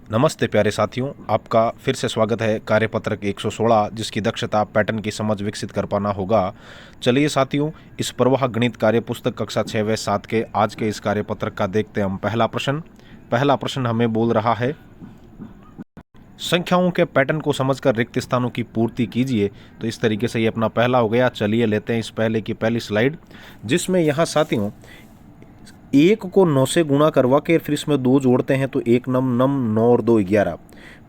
नमस्ते प्यारे साथियों, आपका फिर से स्वागत है कार्यपत्रक 116 जिसकी दक्षता पैटर्न की समझ विकसित कर पाना होगा। चलिए साथियों, इस प्रवाह गणित कार्य पुस्तक कक्षा 6 व 7 के आज के इस कार्यपत्रक का देखते हैं हम पहला प्रश्न हमें बोल रहा है, संख्याओं के पैटर्न को समझकर रिक्त स्थानों की पूर्ति कीजिए। तो इस तरीके से ये अपना पहला हो गया। चलिए लेते हैं इस पहले की पहली स्लाइड, जिसमें यहाँ साथियों एक को 9 से गुणा करवा के फिर इसमें 2 जोड़ते हैं तो 1 नम नम 9 और 2 11।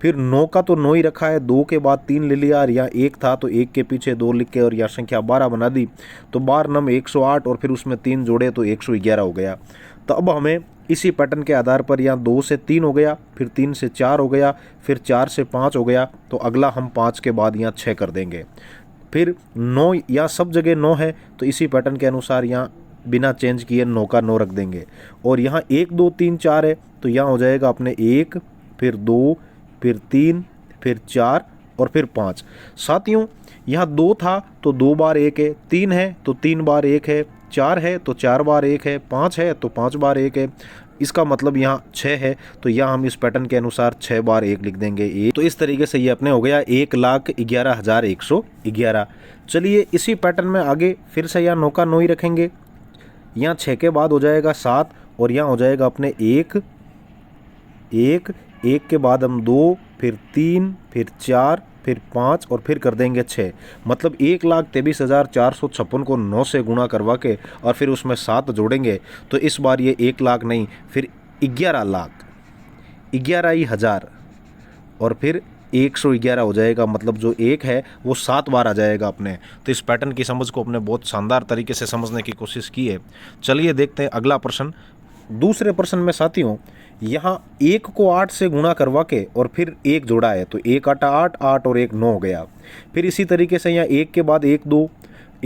फिर 9 का तो 9 ही रखा है, 2 के बाद 3 ले लिया और यहाँ 1 था तो 1 के पीछे 2 लिख के और यह संख्या 12 बना दी। तो 12 नम 108 और फिर उसमें 3 जोड़े तो 111 हो गया। तो अब हमें इसी पैटर्न के आधार पर यहाँ 2 से 3 हो गया, फिर 3 से 4 हो गया, फिर 4 से 5 हो गया। तो अगला हम 5 के बाद यहाँ 6 कर देंगे। फिर 9, यहाँ सब जगह 9 है तो इसी पैटर्न के अनुसार यहाँ बिना चेंज किए 9 का 9 रख देंगे। और यहाँ 1 2 3 4 है तो यहाँ हो जाएगा अपने 1, फिर 2, फिर 3, फिर 4 और फिर 5। साथियों यहाँ 2 था तो 2 बार 1 है, 3 है तो 3 बार 1 है, 4 है तो 4 बार 1 है, 5 है तो 5 बार 1 है। इसका मतलब यहाँ 6 है तो यहाँ हम इस पैटर्न के अनुसार 6 बार 1 लिख देंगे। तो इस तरीके से ये अपने हो गया 1,11,111। चलिए इसी पैटर्न में आगे फिर से यहाँ 9 का 9 ही रखेंगे। यहाँ 6 के बाद हो जाएगा 7 और यहाँ हो जाएगा अपने 1 के बाद हम 2, फिर 3, फिर 4, फिर 5 और फिर कर देंगे 6। मतलब 1,23,456 को 9 से गुणा करवा के और फिर उसमें 7 जोड़ेंगे तो इस बार ये 1 लाख नहीं, फिर 11,11,000 और फिर 111 हो जाएगा। मतलब जो 1 है वो 7 बार आ जाएगा अपने। तो इस पैटर्न की समझ को अपने बहुत शानदार तरीके से समझने की कोशिश की है। चलिए देखते हैं अगला प्रश्न। दूसरे प्रश्न में साथियों यहाँ 1 को 8 से गुणा करवा के और फिर 1 जोड़ा है तो 1 8 8 8 और 1 9 हो गया। फिर इसी तरीके से यहाँ 1 के बाद 1 2,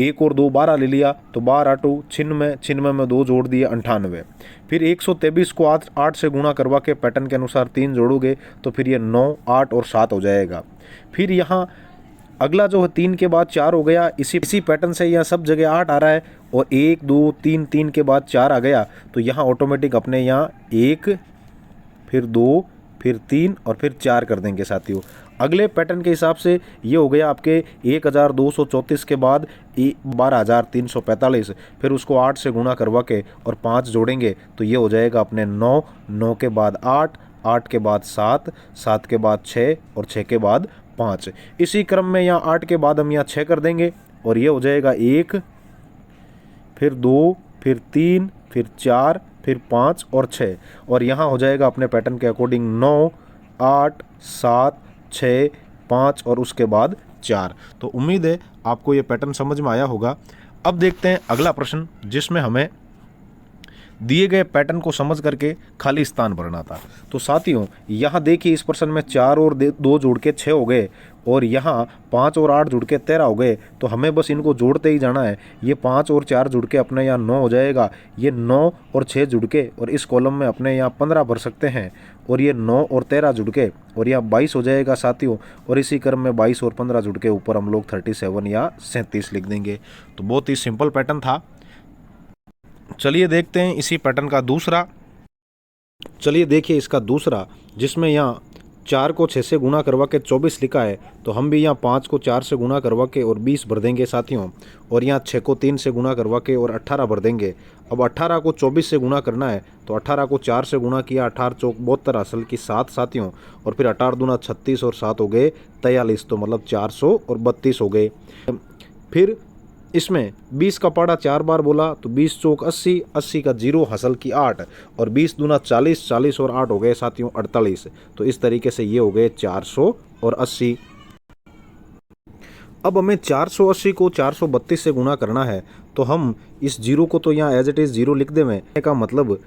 1 और 2 12 ले लिया तो 12 2 96, 96 में 2 जोड़ दिए 98। फिर 123 को 8 से गुणा करवा के पैटर्न के अनुसार 3 जोड़ोगे तो फिर ये 9 8 और 7 हो जाएगा। फिर यहाँ अगला जो है 3 के बाद 4 हो गया। इसी पैटर्न से यहाँ सब जगह 8 आ रहा है और 1 2 3 3 के बाद 4 आ गया तो यहाँ ऑटोमेटिक अपने यहाँ 1, फिर 2, फिर 3 और फिर 4 कर देंगे साथियों। अगले पैटर्न के हिसाब से ये हो गया आपके 1,234 के बाद 12,345। फिर उसको 8 से गुणा करवा के और 5 जोड़ेंगे तो ये हो जाएगा अपने 9, 9 के बाद 8, 8 के बाद 7, 7 के बाद 6 और 6 के बाद 5। इसी क्रम में यहाँ 8 के बाद हम यहाँ 6 कर देंगे और ये हो जाएगा 1, फिर 2, फिर 3, फिर 4, फिर 5 और 6 और यहाँ हो जाएगा अपने पैटर्न के अकॉर्डिंग 9 8 7 6 5 और उसके बाद 4। तो उम्मीद है आपको ये पैटर्न समझ में आया होगा। अब देखते हैं अगला प्रश्न, जिसमें हमें दिए गए पैटर्न को समझ करके खाली स्थान भरना था। तो साथियों यहाँ देखिए इस प्रश्न में 4 और 2 जोड़ के 6 हो गए और यहाँ 5 और 8 जुड़ के 13 हो गए। तो हमें बस इनको जोड़ते ही जाना है। ये 5 और 4 जुड़ के अपने यहाँ 9 हो जाएगा। ये 9 और 6 जुड़ के और इस कॉलम में अपने यहाँ 15 भर सकते हैं और ये 9 और 13 जुड़ के और यहाँ 22 हो जाएगा साथियों। और इसी क्रम में 22 और 15 जुड़ के ऊपर हम लोग 37 या 37 लिख देंगे। तो बहुत ही सिंपल पैटर्न था। चलिए देखते हैं इसी पैटर्न का दूसरा। चलिए देखिए इसका दूसरा, जिसमें यहाँ 4 को 6 से गुणा करवा के 24 लिखा है तो हम भी यहाँ 5 को 4 से गुणा करवा के और 20 भर देंगे साथियों। और यहाँ 6 को 3 से गुणा करवा के और 18 भर देंगे। अब 18 को 24 से गुणा करना है तो 18 को 4 से गुणा किया, 18 चौक 72 असल की 7 साथियों। और फिर 18 दूना 36 और 7 हो गए 43, तो मतलब 400 और 32 हो गए। फिर इसमें 20 का पाड़ा 4 बार बोला तो 20 चौक 80, 80 का 0 हसल की 8 और 20 दूना 40, 40 और 8 हो गए साथियों 48। तो इस तरीके से ये हो गए 480। अब हमें 480 को 432 से गुणा करना है तो हम इस 0 को तो यहाँ एज इट इज़ 0 लिख दें का मतलब।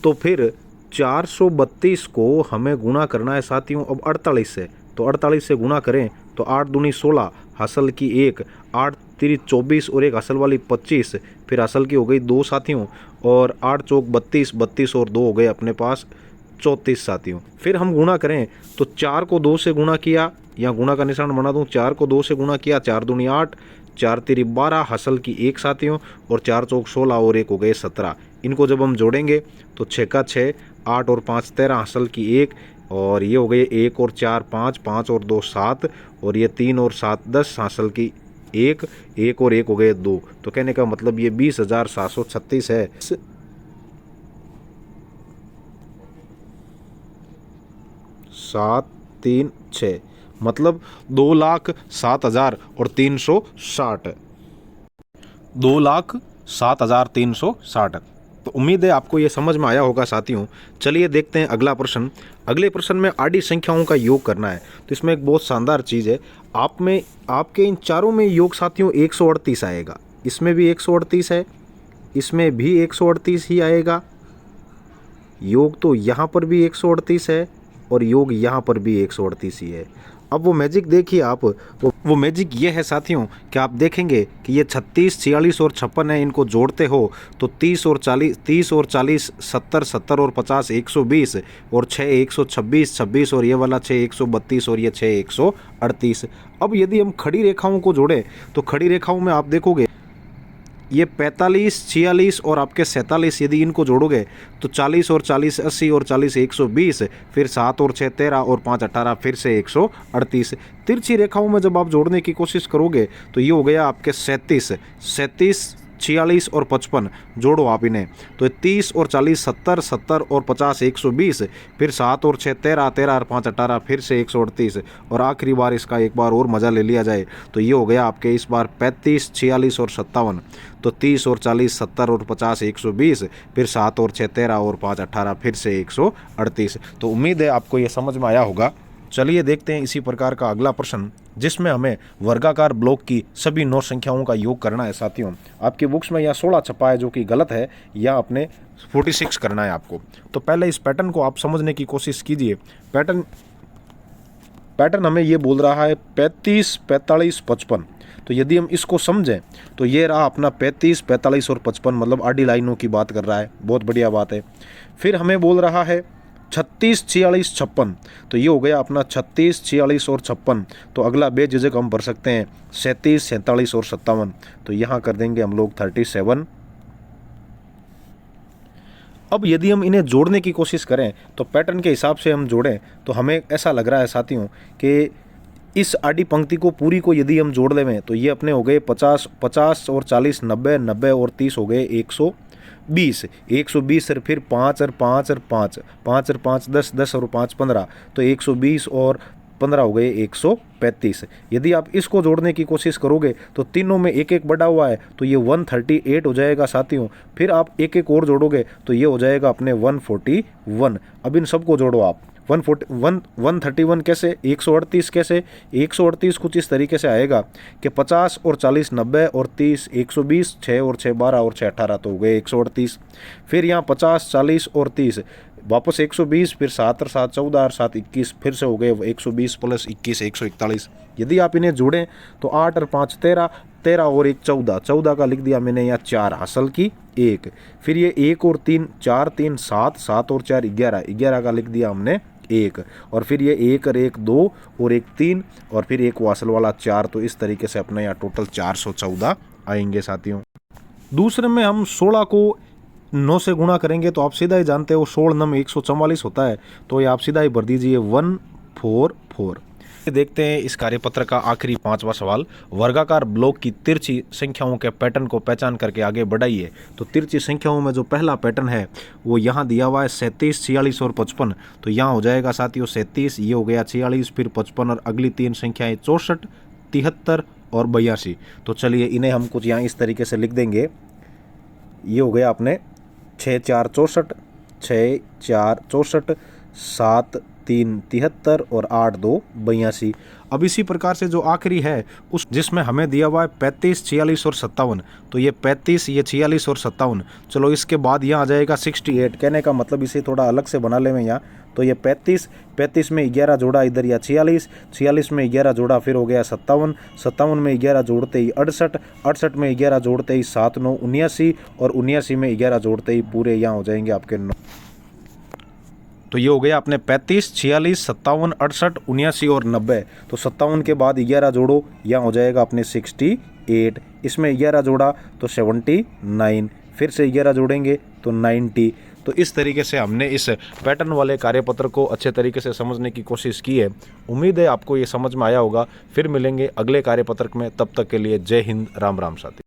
तो फिर 432 को हमें गुणा करना है साथियों अब 48 से। तो 48 से गुणा करें तो 8 दूनी 16 हसल की 1, 8 3 24 और एक असल वाली 25। फिर असल की हो गई 2 साथियों और 8 चौक 32, 32 और 2 हो गए अपने पास 34 साथियों। फिर हम गुणा करें तो 4 को 2 से गुणा किया, यहाँ गुणा का निशान बना दूँ, 4 को 2 से गुणा किया, 4 दूनी 8, 4 तिरी 12 हसल की 1 साथियों और 4 चौक 16 और 1 हो गए 17। इनको जब हम जोड़ेंगे तो 6 का 6, 8 और 5 13 हसल की 1, और ये हो गए 1 और 4 5, 5 और 2 7, और ये 3 और 7 10, हासिल की 1, 1 और 1 हो गए 2। तो कहने का मतलब ये 20,736 है। 7 3 6 मतलब 2,07,360, 2,07,360। तो उम्मीद है आपको ये समझ में आया होगा साथियों। चलिए देखते हैं अगला प्रश्न। अगले प्रश्न में आडी संख्याओं का योग करना है। तो इसमें एक बहुत शानदार चीज़ है, आप में आपके इन चारों में योग साथियों 138 आएगा। इसमें भी 138 है, इसमें भी 138 ही आएगा। योग तो यहाँ पर भी 138 है और योग यहाँ पर भी 138 ही है। अब वो मैजिक देखिए आप, वो मैजिक ये है साथियों कि आप देखेंगे कि ये 36, 46 और 56 है, इनको जोड़ते हो तो 30 और 40, 70, 70 और 50 120, और 6 126, 26 और ये वाला 6 132 और ये 6 138। अब यदि हम खड़ी रेखाओं को जोड़ें तो खड़ी रेखाओं में आप देखोगे ये 45, 46 और आपके 47, यदि इनको जोड़ोगे तो 40 और 40 80 और 40 120, फिर 7 और 6 13 और 5 18, फिर से 138। तिरछी रेखाओं में जब आप जोड़ने की कोशिश करोगे तो ये हो गया आपके 37, 46 और 55, जोड़ो आप इन्हें तो 30 और 40 70, 70 और 50 120, फिर 7 और 6 13, 13 और 5 18, फिर से 138। और आखिरी बार इसका एक बार और मज़ा ले लिया जाए तो ये हो गया आपके इस बार 35, 46 और 57, तो 30 और 40 70 और 50 120, फिर 7 और 6 13 और 5 18, फिर से 138। तो उम्मीद है आपको ये समझ में आया होगा। चलिए देखते हैं इसी प्रकार का अगला प्रश्न, जिसमें हमें वर्गाकार ब्लॉक की सभी 9 संख्याओं का योग करना है साथियों। आपकी बुक्स में यहाँ 16 छपा है जो कि गलत है, या अपने 46 करना है आपको। तो पहले इस पैटर्न को आप समझने की कोशिश कीजिए। पैटर्न हमें ये बोल रहा है 35 45 55। तो यदि हम इसको समझें तो ये रहा अपना 35 45 और 55, मतलब आडी लाइनों की बात कर रहा है, बहुत बढ़िया बात है। फिर हमें बोल रहा है 36 46 56, तो ये हो गया अपना 36 46 और 56। तो अगला बेझिझक हम भर सकते हैं 37 47 और 57, तो यहाँ कर देंगे हम लोग 37। अब यदि हम इन्हें जोड़ने की कोशिश करें तो पैटर्न के हिसाब से हम जोड़ें तो हमें ऐसा लग रहा है साथियों कि इस आडी पंक्ति को पूरी को यदि हम जोड़ लें तो ये अपने हो गए 50 50 और 40 90 90 और 30 हो गए 120 120, फिर 5 और 5 और 5 5 और 5 10 10 और 5 15, तो 120 और 15 हो गए 135। यदि आप इसको जोड़ने की कोशिश करोगे तो तीनों में एक एक बढ़ा हुआ है तो ये 138 हो जाएगा साथियों। फिर आप एक एक और जोड़ोगे तो ये हो जाएगा अपने 141। अब इन सबको जोड़ो आप 131 कैसे, 138 कैसे। 138 कुछ इस तरीके से आएगा कि 50 और 40 90 और 30 120, 6 और 6 12 और 6 18, तो हो गए 138। फिर यहाँ 50 40 और 30 वापस 120, फिर 7 और 7 14 और 7 21, फिर से हो गए 120 प्लस 21 141। यदि आप इन्हें जोड़ें तो 8 और 5 13, 13 और 1 14, 14 का लिख दिया मैंने यहाँ 4 हासिल की 1। फिर ये 1 और 3 4 3 7, 7 और 4 11, 11 का लिख दिया हमने 1। और फिर ये 1 और 1 2 और 1 3 और फिर एक वासल वाला 4, तो इस तरीके से अपने यहाँ टोटल 414 आएंगे साथियों। दूसरे में हम 16 को 9 से गुणा करेंगे तो आप सीधा ही जानते हो 16 9 144 होता है, तो ये आप सीधा ही भर दीजिए 144। देखते हैं इस कार्यपत्र का आखिरी 5वां सवाल। वर्गाकार ब्लॉक की तिरछी संख्याओं के पैटर्न को पहचान करके आगे बढ़ाइए। तो तिरछी संख्याओं में जो पहला पैटर्न है वो यहाँ दिया हुआ है 37 46 और 55। तो यहाँ हो जाएगा साथियों 37, ये हो गया 46, फिर 55 और अगली 3 संख्याएं 64 73 और 82। तो चलिए इन्हें हम कुछ यहाँ इस तरीके से लिख देंगे। ये हो गया अपने 6 4 64, 6 4 64, 7 3 73 और 8 2 82। अब इसी प्रकार से जो आखिरी है उस जिसमें हमें दिया हुआ है 35 46 और 57, तो ये 35 ये 46 और 57। चलो इसके बाद यहाँ आ जाएगा 68। कहने का मतलब इसे थोड़ा अलग से बना ले मैं यहाँ, तो ये 35 में 11 जोड़ा इधर या 46 में 11 जोड़ा, फिर हो गया 57 में 11 जोड़ते ही 68 में 11 जोड़ते ही 7 9 79 और 79 में 11 जोड़ते ही पूरे यहाँ हो जाएंगे आपके 9। तो ये हो गया अपने 35 46 57 68 79 और 90। तो 57 के बाद 11 जोड़ो, यहाँ हो जाएगा अपने 68। इसमें 11 जोड़ा तो 79, फिर से 11 जोड़ेंगे तो 90। तो इस तरीके से हमने इस पैटर्न वाले कार्यपत्र को अच्छे तरीके से समझने की कोशिश की है। उम्मीद है आपको ये समझ में आया होगा। फिर मिलेंगे अगले कार्यपत्र में, तब तक के लिए जय हिंद, राम राम साथी।